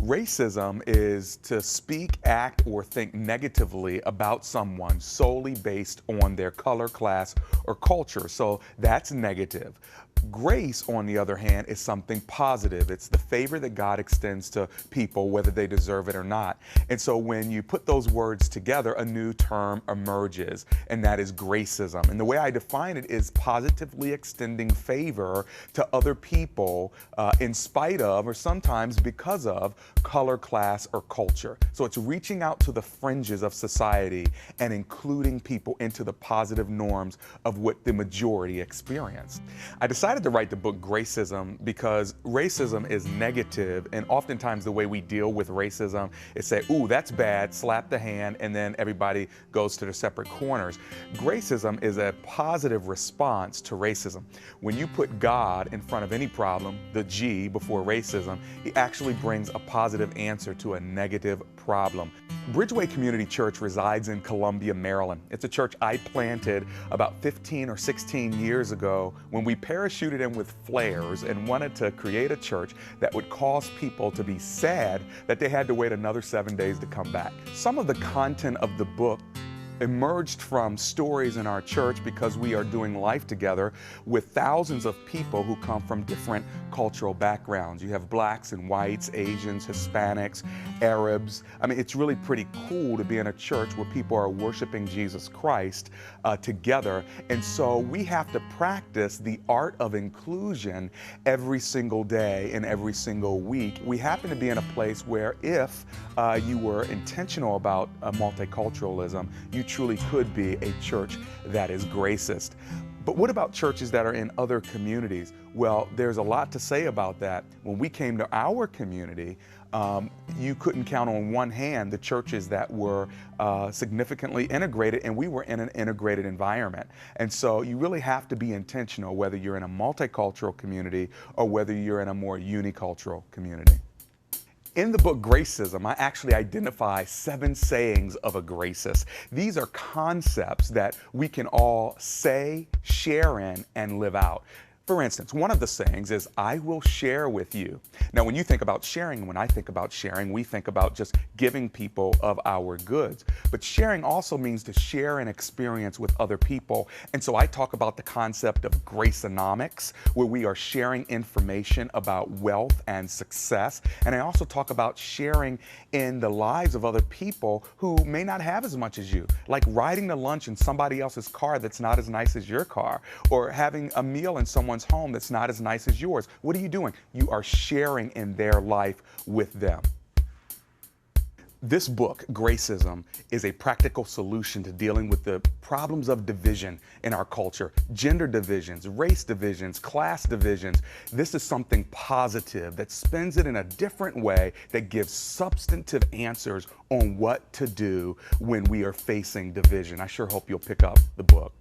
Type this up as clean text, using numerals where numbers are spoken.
Racism is to speak, act, or think negatively about someone solely based on their color, class, or culture. So that's negative. Grace, on the other hand, is something positive. It's the favor that God extends to people, whether they deserve it or not. And so when you put those words together, a new term emerges, and that is Gracism. And the way I define it is positively extending favor to other people in spite of, or sometimes because of, color, class, or culture. So it's reaching out to the fringes of society and including people into the positive norms of what the majority experience. I decided to write the book Gracism because racism is negative, and oftentimes the way we deal with racism is say, ooh, that's bad, slap the hand, and then everybody goes to their separate corners. Gracism is a positive response to racism. When you put God in front of any problem, the G before racism, he actually brings a positive answer to a negative problem. Bridgeway Community Church resides in Columbia, Maryland. It's a church I planted about 15 or 16 years ago when we parachuted in with flares and wanted to create a church that would cause people to be sad that they had to wait another 7 days to come back. Some of the content of the book emerged from stories in our church because we are doing life together with thousands of people who come from different cultural backgrounds. You have blacks and whites, Asians, Hispanics, Arabs. I mean, it's really pretty cool to be in a church where people are worshiping Jesus Christ together. And so we have to practice the art of inclusion every single day and every single week. We happen to be in a place where if you were intentional about multiculturalism, you truly could be a church that is gracist. But what about churches that are in other communities? Well, there's a lot to say about that. When we came to our community, you couldn't count on one hand the churches that were significantly integrated, and we were in an integrated environment. And so you really have to be intentional whether you're in a multicultural community or whether you're in a more unicultural community. In the book Gracism, I actually identify 7 sayings of a gracist. These are concepts that we can all say, share in, and live out. For instance, one of the sayings is, I will share with you. Now, when you think about sharing, when I think about sharing, we think about just giving people of our goods. But sharing also means to share an experience with other people. And so I talk about the concept of Graceonomics, where we are sharing information about wealth and success. And I also talk about sharing in the lives of other people who may not have as much as you, like riding to lunch in somebody else's car that's not as nice as your car, or having a meal in someone's home that's not as nice as yours. What are you doing? You are sharing in their life with them. This book, Gracism, is a practical solution to dealing with the problems of division in our culture. Gender divisions, race divisions, class divisions. This is something positive that spins it in a different way that gives substantive answers on what to do when we are facing division. I sure hope you'll pick up the book.